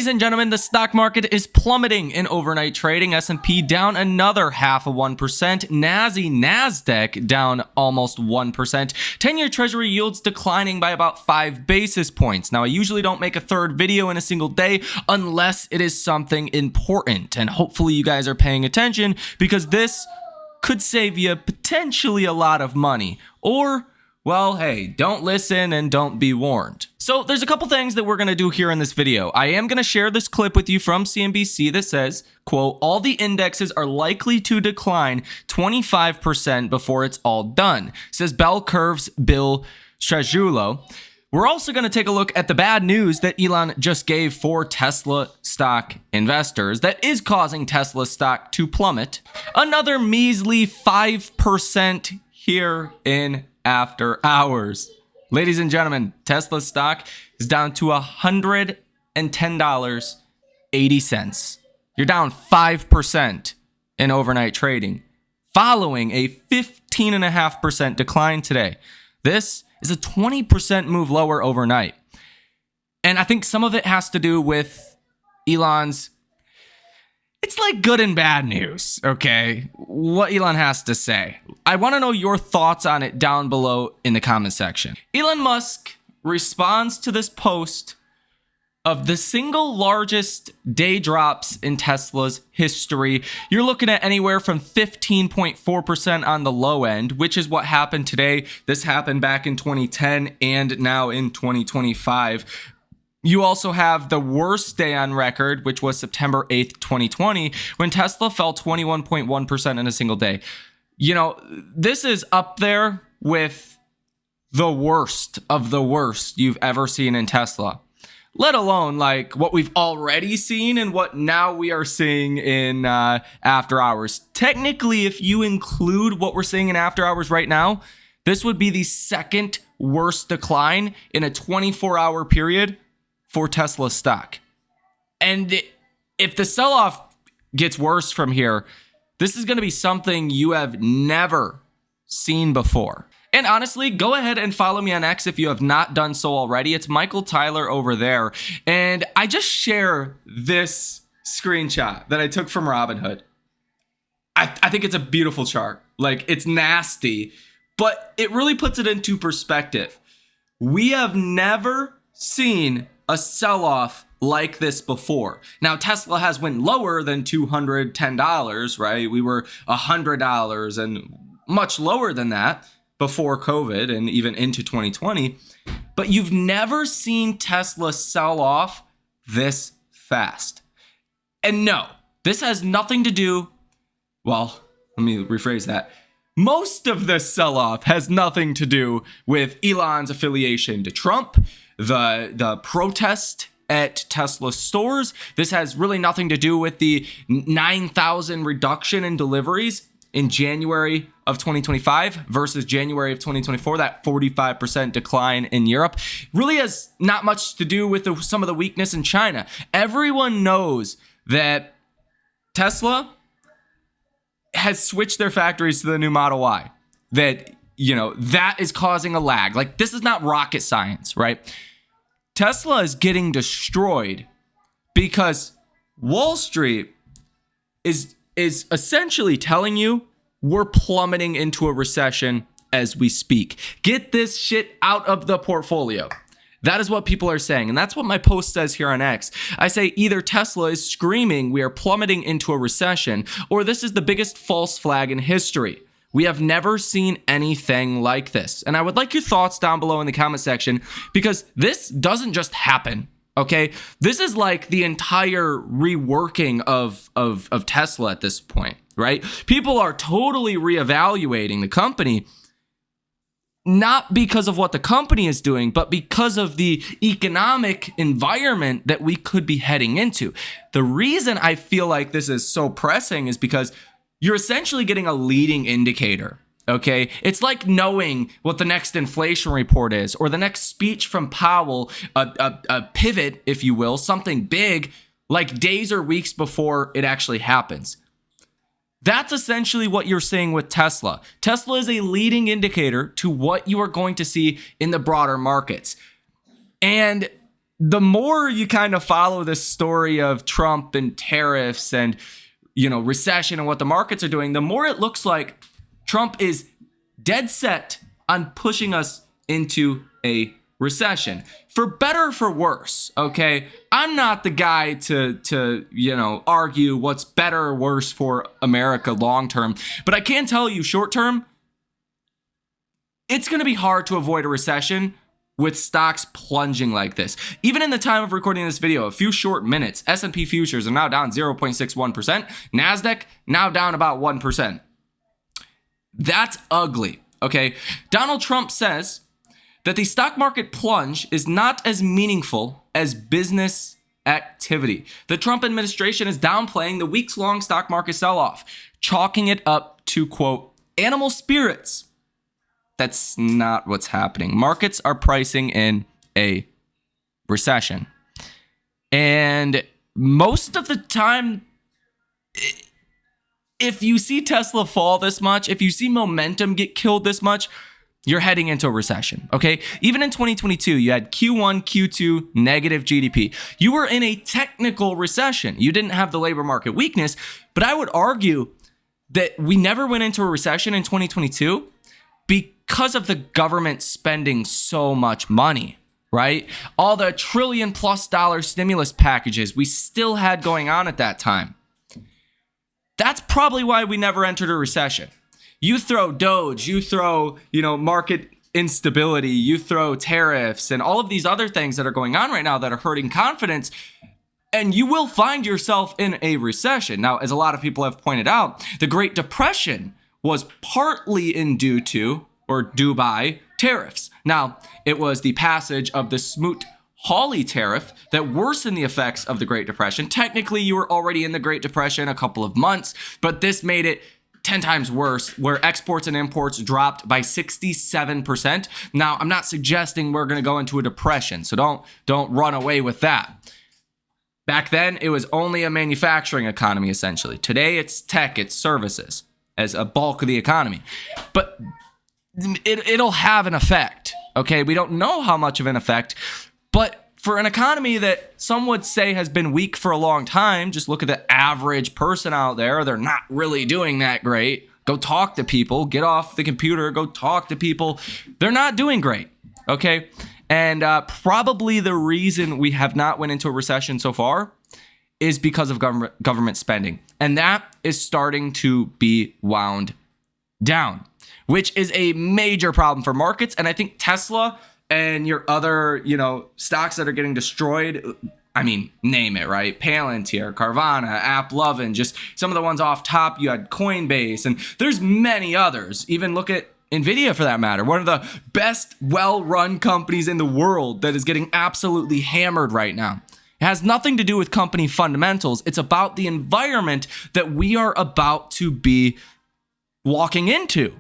Ladies and gentlemen, the stock market is plummeting in overnight trading. S&P down another 0.5%. Nasdaq down almost 1%. 10-year treasury yields declining by about 5 basis points. Now, I usually don't make a third video in a single day unless it is something important. And hopefully you guys are paying attention because this could save you potentially a lot of money. Or, well, hey, don't listen and don't be warned. So there's a couple things that we're going to do here in this video. I am going to share this clip with you from CNBC that says, quote, all the indexes are likely to decline 25% before it's all done, says Bell Curve's Bill Strajulo. We're also going to take a look at the bad news that Elon just gave for Tesla stock investors that is causing Tesla stock to plummet. Another measly 5% here in after hours. Ladies and gentlemen, Tesla stock is down to $110.80. You're down 5% in overnight trading, following a 15.5% decline today. This is a 20% move lower overnight. And I think some of it has to do with Elon's, it's like good and bad news, okay? What Elon has to say. I want to know your thoughts on it down below in the comment section. Elon Musk responds to this post of the single largest day drops in Tesla's history. You're looking at anywhere from 15.4% on the low end, which is what happened today. This happened back in 2010 and now in 2025. You also have the worst day on record, which was September 8th, 2020, when Tesla fell 21.1% in a single day. You know, this is up there with the worst of the worst you've ever seen in Tesla, let alone like what we've already seen and what now we are seeing in after hours. Technically, if you include what we're seeing in after hours right now, this would be the second worst decline in a 24-hour period for Tesla stock. And if the sell-off gets worse from here, this is going to be something you have never seen before. And honestly, go ahead and follow me on X if you have not done so already. It's Michael Tyler over there. And I just share this screenshot that I took from Robinhood. I think it's a beautiful chart. Like, it's nasty, but it really puts it into perspective. We have never seen a sell-off like this before. Now, Tesla has went lower than $210, right? We were $100 and much lower than that before COVID and even into 2020. But you've never seen Tesla sell off this fast. And no, this has nothing to do, well, let me rephrase that. Most of this sell-off has nothing to do with Elon's affiliation to Trump, the protest at Tesla stores. This has really nothing to do with the 9,000 reduction in deliveries in January of 2025 versus January of 2024, that 45% decline in Europe. Really has not much to do with some of the weakness in China. Everyone knows that Tesla has switched their factories to the new Model Y. That, you know, that is causing a lag. Like, this is not rocket science, right? Tesla is getting destroyed because Wall Street is essentially telling you we're plummeting into a recession as we speak. Get this shit out of the portfolio. That is what people are saying. And that's what my post says here on X. I say either Tesla is screaming we are plummeting into a recession, or this is the biggest false flag in history. We have never seen anything like this. And I would like your thoughts down below in the comment section, because this doesn't just happen, okay? This is like the entire reworking of Tesla at this point, right? People are totally reevaluating the company, not because of what the company is doing, but because of the economic environment that we could be heading into. The reason I feel like this is so pressing is because you're essentially getting a leading indicator, okay? It's like knowing what the next inflation report is, or the next speech from Powell, a pivot, if you will, something big, like days or weeks before it actually happens. That's essentially what you're seeing with Tesla. Tesla is a leading indicator to what you are going to see in the broader markets. And the more you kind of follow this story of Trump and tariffs and, recession and what the markets are doing, the more it looks like Trump is dead set on pushing us into a recession, for better or for worse. Okay, I'm not the guy to argue what's better or worse for America long term, but I can tell you short term, it's going to be hard to avoid a recession with stocks plunging like this. Even in the time of recording this video, a few short minutes, S&P futures are now down 0.61%, NASDAQ now down about 1%. That's ugly. Okay, Donald Trump says that the stock market plunge is not as meaningful as business activity. The Trump administration is downplaying the weeks-long stock market sell-off, chalking it up to, quote, animal spirits. That's not what's happening. Markets are pricing in a recession. And most of the time, if you see Tesla fall this much, if you see momentum get killed this much, you're heading into a recession, okay? Even in 2022, you had Q1, Q2, negative GDP. You were in a technical recession. You didn't have the labor market weakness, but I would argue that we never went into a recession in 2022 because of the government spending so much money, right? All the $1 trillion+ stimulus packages we still had going on at that time. That's probably why we never entered a recession. You throw Doge, you throw, market instability, you throw tariffs and all of these other things that are going on right now that are hurting confidence, and you will find yourself in a recession. Now, as a lot of people have pointed out, the Great Depression was partly due by tariffs. Now, it was the passage of the Smoot-Hawley tariff that worsened the effects of the Great Depression. Technically, you were already in the Great Depression a couple of months, but this made it 10 times worse, where exports and imports dropped by 67%. Now, I'm not suggesting we're going to go into a depression, so don't run away with that. Back then, it was only a manufacturing economy, essentially. Today, it's tech, it's services as a bulk of the economy. But it'll have an effect, okay? We don't know how much of an effect, but for an economy that some would say has been weak for a long time, just look at the average person out there. They're not really doing that great. Go talk to people. Get off the computer. Go talk to people. They're not doing great, okay? And probably the reason we have not went into a recession so far is because of government spending. And that is starting to be wound down, which is a major problem for markets. And I think Tesla and your other, stocks that are getting destroyed, name it, right? Palantir, Carvana, AppLovin, just some of the ones off top. You had Coinbase, and there's many others. Even look at NVIDIA for that matter. One of the best well-run companies in the world that is getting absolutely hammered right now. It has nothing to do with company fundamentals. It's about the environment that we are about to be walking into.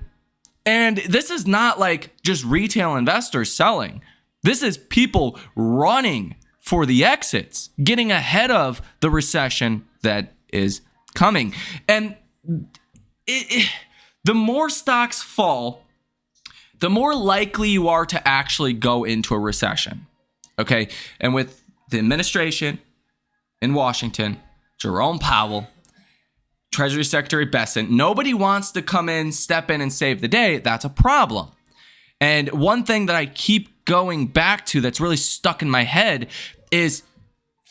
And this is not like just retail investors selling. This is people running for the exits, getting ahead of the recession that is coming. And the more stocks fall, the more likely you are to actually go into a recession. Okay? And with the administration in Washington, Jerome Powell, Treasury Secretary Bessent, nobody wants to come in, step in, and save the day. That's a problem. And one thing that I keep going back to that's really stuck in my head is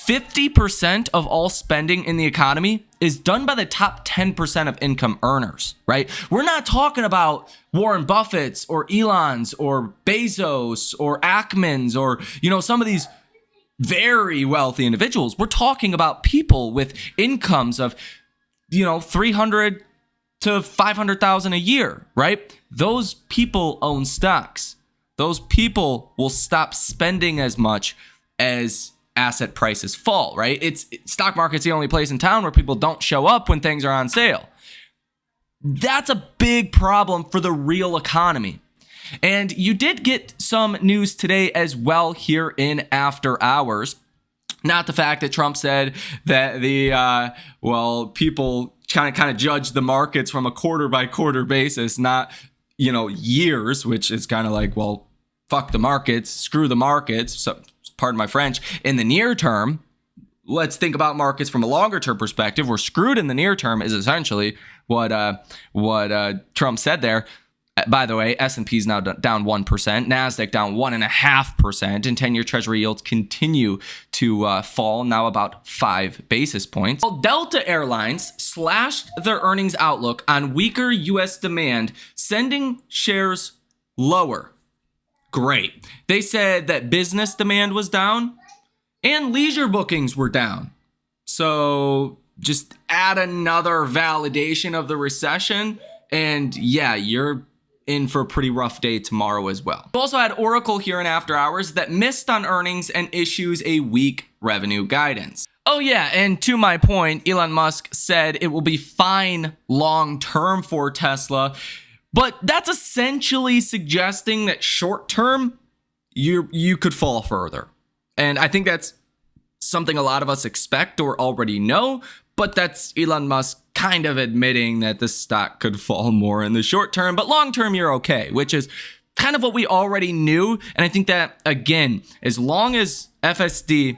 50% of all spending in the economy is done by the top 10% of income earners, right? We're not talking about Warren Buffett's or Elon's or Bezos or Ackman's or, some of these very wealthy individuals. We're talking about people with incomes of $300,000 to $500,000 a year, right? Those people own stocks. Those people will stop spending as much as asset prices fall, right? Stock market's the only place in town where people don't show up when things are on sale. That's a big problem for the real economy. And you did get some news today as well here in After Hours. Not the fact that Trump said that people kind of judge the markets from a quarter by quarter basis, not, years, which is kind of like, well, fuck the markets, screw the markets. So pardon my French, in the near term, let's think about markets from a longer term perspective. We're screwed in the near term is essentially what Trump said there. By the way, S&P is now down 1%, NASDAQ down 1.5%, and 10-year Treasury yields continue to fall, now about 5 basis points. Well, Delta Airlines slashed their earnings outlook on weaker U.S. demand, sending shares lower. Great. They said that business demand was down and leisure bookings were down. So just add another validation of the recession, and yeah, you're in for a pretty rough day tomorrow as well. We also had Oracle here in after hours that missed on earnings and issues a weak revenue guidance. Oh yeah, and to my point, Elon Musk said it will be fine long term for Tesla, but that's essentially suggesting that short term you could fall further. And I think that's something a lot of us expect or already know, but that's Elon Musk kind of admitting that the stock could fall more in the short term, but long term you're okay, which is kind of what we already knew. And I think that, again, as long as FSD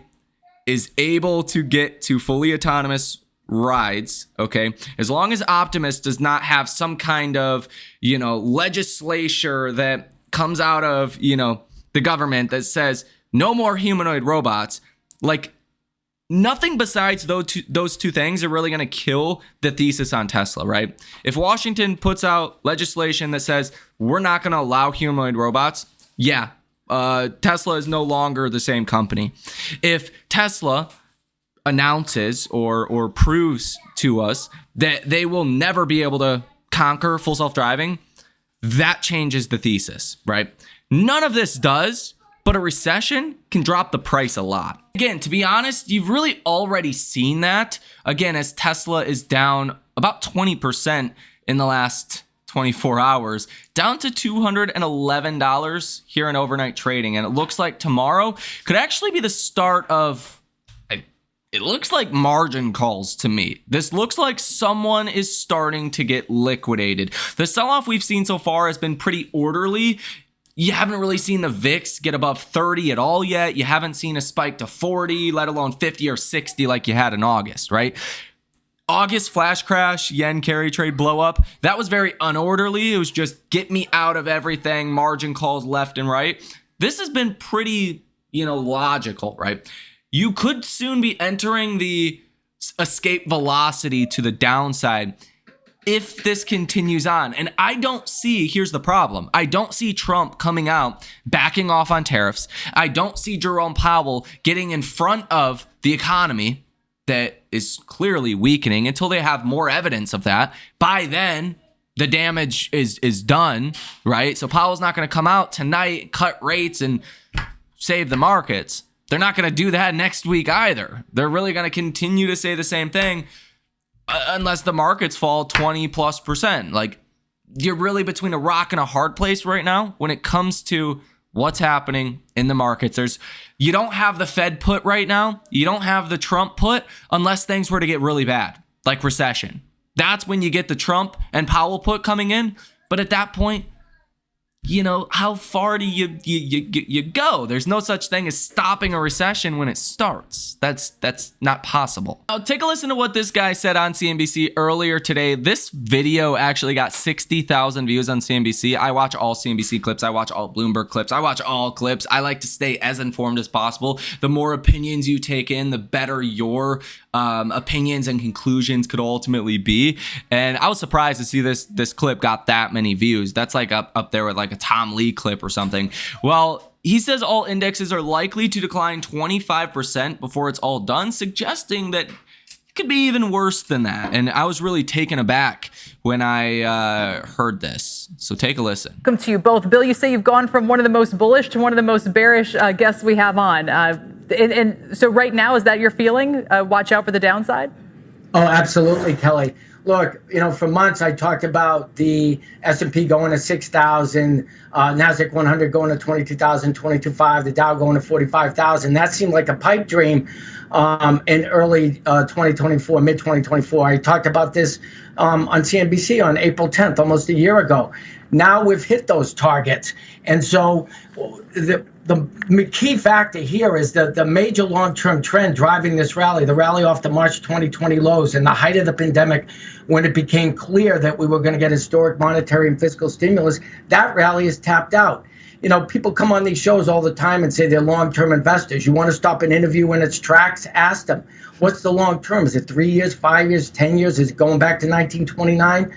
is able to get to fully autonomous rides, okay, as long as Optimus does not have some kind of, legislature that comes out of, the government that says no more humanoid robots, like, nothing besides those two things are really going to kill the thesis on Tesla, right? If Washington puts out legislation that says we're not going to allow humanoid robots, yeah, Tesla is no longer the same company. If Tesla announces or proves to us that they will never be able to conquer full self-driving, that changes the thesis, right? None of this does, but a recession can drop the price a lot. Again, to be honest, you've really already seen that. Again, as Tesla is down about 20% in the last 24 hours, down to $211 here in overnight trading. And it looks like tomorrow could actually be the start of, it looks like margin calls to me. This looks like someone is starting to get liquidated. The sell-off we've seen so far has been pretty orderly. You haven't really seen the VIX get above 30 at all yet. You haven't seen a spike to 40, let alone 50 or 60 like you had in August, right? August flash crash, yen carry trade blow up. That was very unorderly. It was just get me out of everything, margin calls left and right. This has been pretty, logical, right? You could soon be entering the escape velocity to the downside if this continues on. And I don't see, here's the problem. I don't see Trump coming out, backing off on tariffs. I don't see Jerome Powell getting in front of the economy that is clearly weakening until they have more evidence of that. By then, the damage is done, right? So Powell's not going to come out tonight, cut rates, and save the markets. They're not going to do that next week either. They're really going to continue to say the same thing unless the markets fall 20+%. Like, you're really between a rock and a hard place right now when it comes to what's happening in the markets. You don't have the Fed put right now. You don't have the Trump put unless things were to get really bad, like recession. That's when you get the Trump and Powell put coming in. But at that point, how far do you go? There's no such thing as stopping a recession when it starts. That's not possible. Now, take a listen to what this guy said on CNBC earlier today. This video actually got 60,000 views on CNBC. I watch all CNBC clips. I watch all Bloomberg clips. I watch all clips. I like to stay as informed as possible. The more opinions you take in, the better your opinions and conclusions could ultimately be. And I was surprised to see this clip got that many views. That's like up there with like a Tom Lee clip or something. Well, he says all indexes are likely to decline 25% before it's all done, suggesting that it could be even worse than that. And I was really taken aback when I heard this. So take a listen. Welcome to you both. Bill, you say you've gone from one of the most bullish to one of the most bearish guests we have on. And so right now, is that your feeling? Watch out for the downside? Oh, absolutely, Kelly. Look, for months I talked about the S&P going to 6,000, NASDAQ 100 going to 22,000, 22,500, the Dow going to 45,000. That seemed like a pipe dream in early 2024, mid-2024. I talked about this on CNBC on April 10th, almost a year ago. Now we've hit those targets. And so the key factor here is the major long-term trend driving this rally, the rally off the March 2020 lows and the height of the pandemic, when it became clear that we were going to get historic monetary and fiscal stimulus. That rally is tapped out. You know, people come on these shows all the time and say they're long-term investors. You want to stop an interview in its tracks? Ask them, what's the long term? Is it 3 years, 5 years, 10 years? Is it going back to 1929?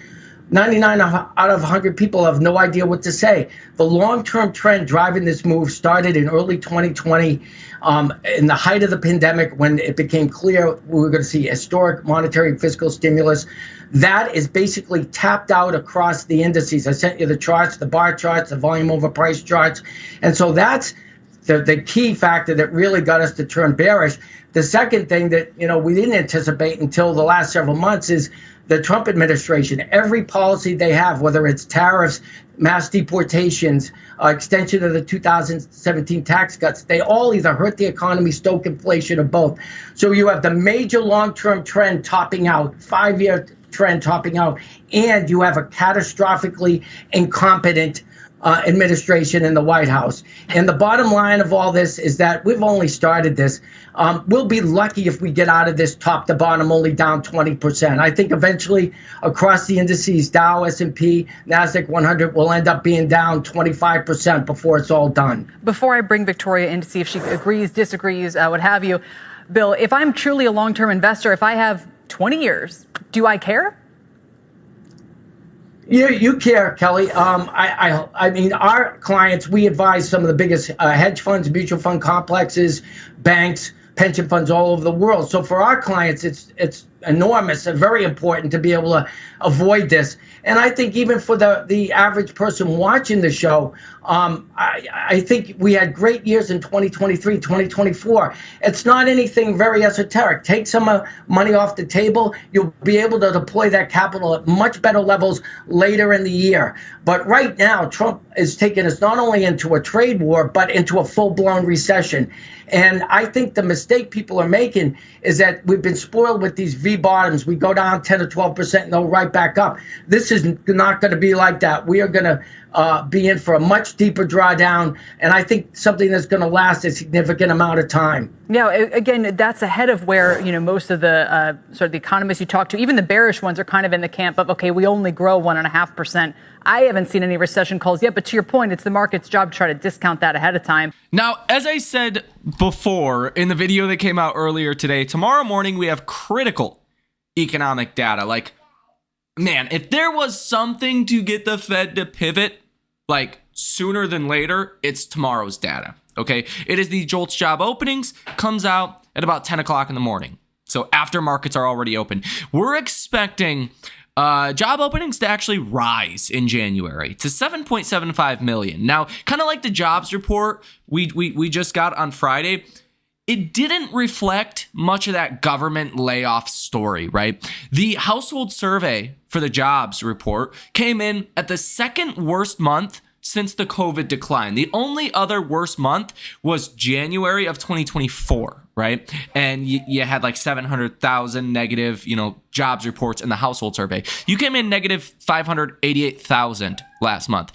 99 out of 100 people have no idea what to say. The long-term trend driving this move started in early 2020, in the height of the pandemic, when it became clear we were going to see historic monetary and fiscal stimulus. That is basically tapped out across the indices. I sent you the charts, the bar charts, the volume over price charts. And so that's the key factor that really got us to turn bearish. The second thing that, you know, we didn't anticipate until the last several months is the Trump administration. Every policy they have, whether it's tariffs, mass deportations, extension of the 2017 tax cuts, they all either hurt the economy, stoke inflation, or both. So you have the major long-term trend topping out, 5-year trend topping out, and you have a catastrophically incompetent administration in the White House. And the bottom line of all this is that we've only started this. We'll be lucky if we get out of this top to bottom only down 20%. I think eventually across the indices, Dow, S&P, NASDAQ 100 will end up being down 25% before it's all done. Before I bring Victoria in to see if she agrees, disagrees, what have you, Bill, if I'm truly a long-term investor, if I have 20 years, do I care? You care, Kelly. I mean, our clients, we advise some of the biggest hedge funds, mutual fund complexes, banks, pension funds all over the world. So for our clients, it's enormous and very important to be able to avoid this. And I think even for the average person watching the show, I think we had great years in 2023, 2024. It's not anything very esoteric. Take some money off the table. You'll be able to deploy that capital at much better levels later in the year. But right now, Trump is taking us not only into a trade war, but into a full-blown recession. And I think the mistake people are making is that we've been spoiled with these V-bottoms. We go down 10 or 12% and go right back up. This is not going to be like that. We are going to be in for a much deeper drawdown, and I think something that's going to last a significant amount of time. Yeah, again, that's ahead of where, you know, most of the sort of the economists you talk to, even the bearish ones, are kind of in the camp of, okay, we only grow 1.5%. I haven't seen any recession calls yet, but to your point, it's the market's job to try to discount that ahead of time. Now, as I said before in the video that came out earlier today, tomorrow morning we have critical economic data. Like, man, if there was something to get the Fed to pivot, like, sooner than later, it's tomorrow's data, okay? It is the JOLTS job openings, comes out at about 10 o'clock in the morning. So after markets are already open. We're expecting job openings to actually rise in January to 7.75 million. Now, kind of like the jobs report we just got on Friday, it didn't reflect much of that government layoff story, right? The household survey for the jobs report came in at the second worst month since the COVID decline. The only other worst month was January of 2024, right? And you had like 700,000 negative, jobs reports in the household survey. You came in negative 588,000 last month.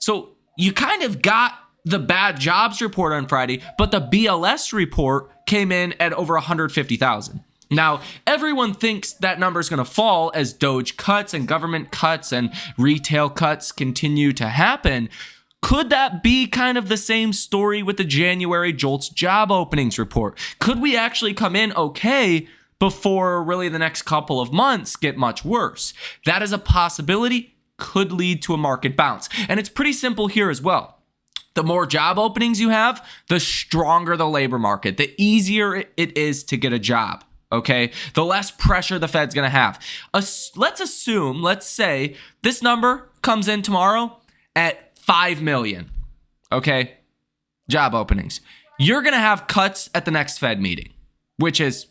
So you kind of got the bad jobs report on Friday, but the BLS report came in at over 150,000. Now, everyone thinks that number is going to fall as Doge cuts and government cuts and retail cuts continue to happen. Could that be kind of the same story with the January JOLTS job openings report? Could we actually come in okay before really the next couple of months get much worse? That is a possibility, could lead to a market bounce. And it's pretty simple here as well. The more job openings you have, the stronger the labor market, the easier it is to get a job. Okay, the less pressure the Fed's going to have. Let's say this number comes in tomorrow at 5 million. Okay, job openings. You're going to have cuts at the next Fed meeting, which is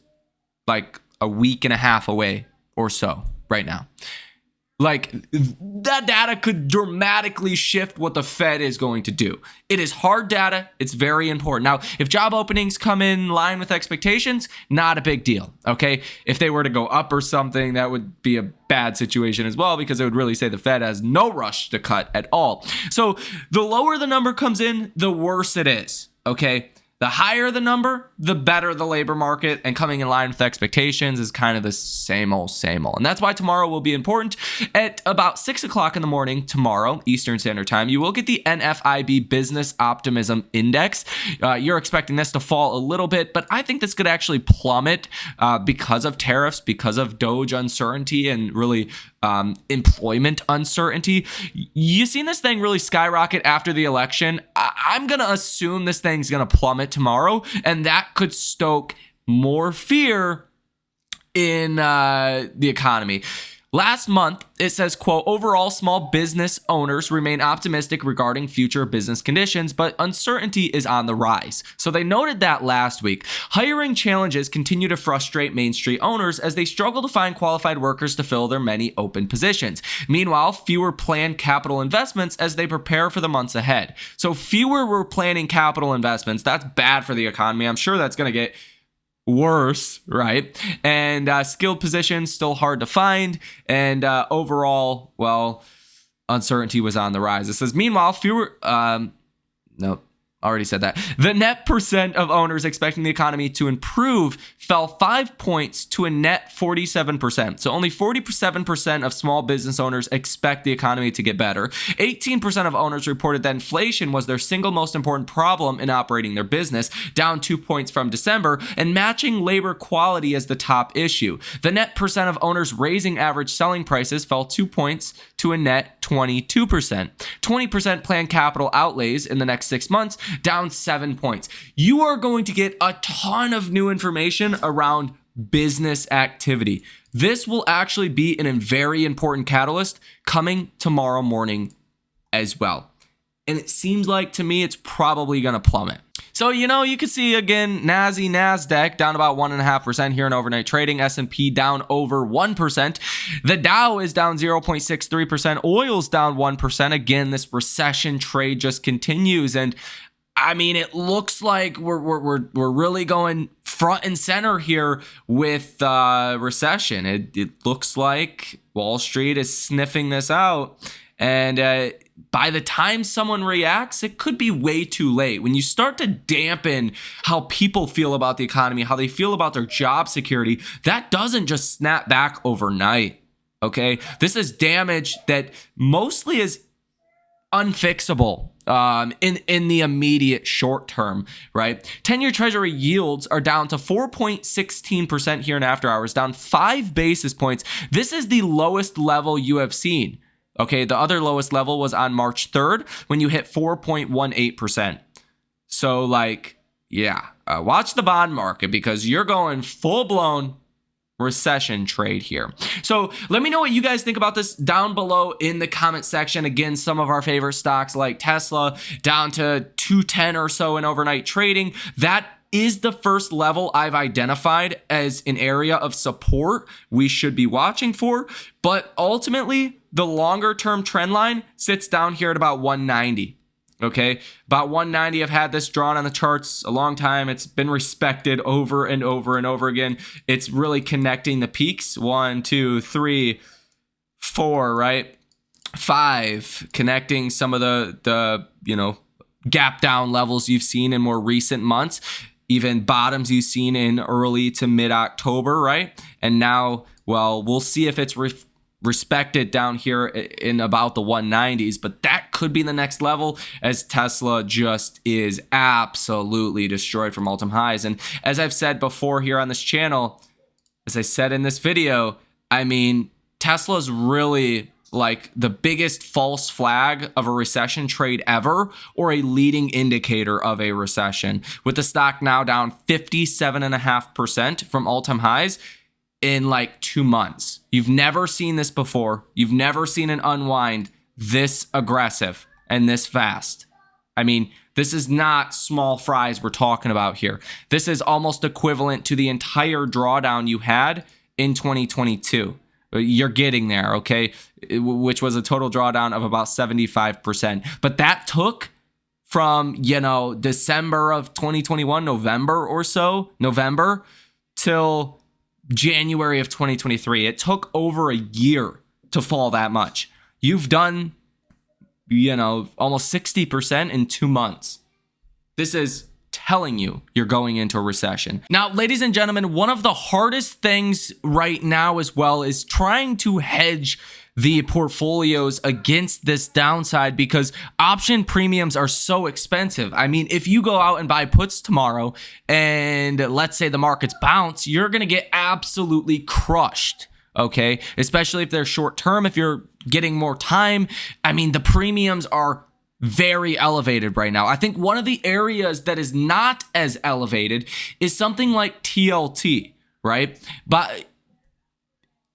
like a week and a half away or so right now. Like, that data could dramatically shift what the Fed is going to do. It is hard data. It's very important. Now, if job openings come in line with expectations, not a big deal, okay? If they were to go up or something, that would be a bad situation as well, because it would really say the Fed has no rush to cut at all. So the lower the number comes in, the worse it is, okay? The higher the number, the better the labor market, and coming in line with expectations is kind of the same old, same old. And that's why tomorrow will be important. At about 6 o'clock in the morning tomorrow, Eastern Standard Time, you will get the NFIB Business Optimism Index. You're expecting this to fall a little bit, but I think this could actually plummet because of tariffs, because of Doge uncertainty, and really employment uncertainty. You seen this thing really skyrocket after the election. I'm going to assume this thing's going to plummet tomorrow, and that could stoke more fear in the economy. Last month, it says, quote, overall, small business owners remain optimistic regarding future business conditions, but uncertainty is on the rise. So they noted that last week. Hiring challenges continue to frustrate Main Street owners as they struggle to find qualified workers to fill their many open positions. Meanwhile, fewer planned capital investments as they prepare for the months ahead. So fewer were planning capital investments. That's bad for the economy. I'm sure that's going to get worse, right? And skilled positions still hard to find, and overall, well, uncertainty was on the rise. It says, meanwhile, fewer nope, already said that. The net percent of owners expecting the economy to improve fell 5 points to a net 47%. So only 47% of small business owners expect the economy to get better. 18% of owners reported that inflation was their single most important problem in operating their business, down 2 points from December, and matching labor quality as the top issue. The net percent of owners raising average selling prices fell 2 points to a net 22%. 20% planned capital outlays in the next 6 months, down 7 points. You are going to get a ton of new information around business activity. This will actually be a very important catalyst coming tomorrow morning as well. And it seems like to me it's probably going to plummet. So, you can see again, NASDAQ down about 1.5% here in overnight trading. S&P down over 1%. The Dow is down 0.63%. Oil's down 1%. Again, this recession trade just continues. And I mean, it looks like we're really going front and center here with recession. It looks like Wall Street is sniffing this out. And by the time someone reacts, it could be way too late. When you start to dampen how people feel about the economy, how they feel about their job security, that doesn't just snap back overnight, okay? This is damage that mostly is unfixable in the immediate short term, right? 10-year Treasury yields are down to 4.16% here in after hours, down 5 basis points. This is the lowest level you have seen. Okay, the other lowest level was on March 3rd when you hit 4.18%. So watch the bond market because you're going full-blown recession trade here. So let me know what you guys think about this down below in the comment section. Again, some of our favorite stocks like Tesla down to 210 or so in overnight trading. That is the first level I've identified as an area of support we should be watching for. But ultimately, the longer term trend line sits down here at about 190. Okay, about 190. I've had this drawn on the charts a long time. It's been respected over and over and over again. It's really connecting the peaks. 1, 2, 3, 4, right? 5, connecting some of the gap down levels you've seen in more recent months, even bottoms you've seen in early to mid-October, right? And now, well, we'll see if it's respected down here in about the 190s, but that could be the next level as Tesla just is absolutely destroyed from all-time highs. And as I've said before here on this channel, as I said in this video, I mean, Tesla's really like the biggest false flag of a recession trade ever, or a leading indicator of a recession, with the stock now down 57.5% from all-time highs in 2 months. You've never seen this before. You've never seen an unwind this aggressive and this fast. I mean, this is not small fries we're talking about here. This is almost equivalent to the entire drawdown you had in 2022. You're getting there, okay? Which was a total drawdown of about 75%. But that took from, December of 2021, November, till January of 2023. It took over a year to fall that much. You've done, almost 60% in 2 months. This is telling you you're going into a recession. Now, ladies and gentlemen, one of the hardest things right now as well is trying to hedge the portfolios against this downside, because option premiums are so expensive. I mean, if you go out and buy puts tomorrow and let's say the markets bounce, you're going to get absolutely crushed. Okay, especially if they're short term. If you're getting more time, I mean, the premiums are very elevated right now. I think one of the areas that is not as elevated is something like TLT, right? But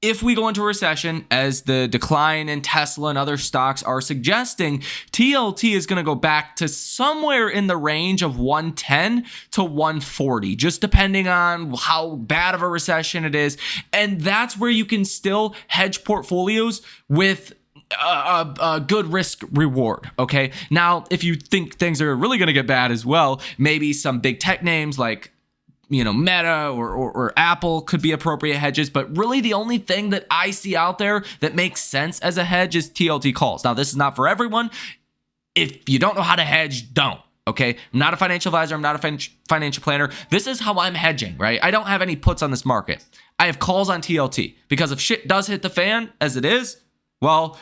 if we go into a recession, as the decline in Tesla and other stocks are suggesting, TLT is going to go back to somewhere in the range of 110 to 140, just depending on how bad of a recession it is. And that's where you can still hedge portfolios with a good risk reward. Okay. Now, if you think things are really going to get bad as well, maybe some big tech names like Meta or Apple could be appropriate hedges. But really the only thing that I see out there that makes sense as a hedge is TLT calls. Now, this is not for everyone. If you don't know how to hedge, don't. Okay. I'm not a financial advisor. I'm not a financial planner. This is how I'm hedging, right? I don't have any puts on this market. I have calls on TLT, because if shit does hit the fan as it is, well,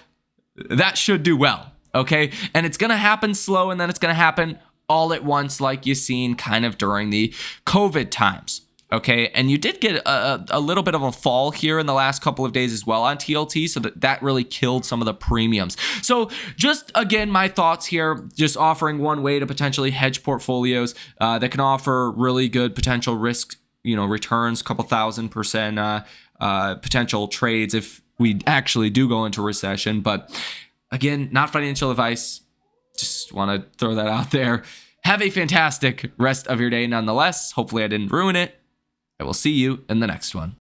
that should do well. Okay. And it's going to happen slow, and then it's going to happen all at once, like you've seen kind of during the COVID times. Okay. And you did get a little bit of a fall here in the last couple of days as well on TLT. So that really killed some of the premiums. So just again, my thoughts here, just offering one way to potentially hedge portfolios that can offer really good potential risk, returns, couple 1,000% potential trades if we actually do go into recession. But again, not financial advice. Just want to throw that out there. Have a fantastic rest of your day nonetheless. Hopefully I didn't ruin it. I will see you in the next one.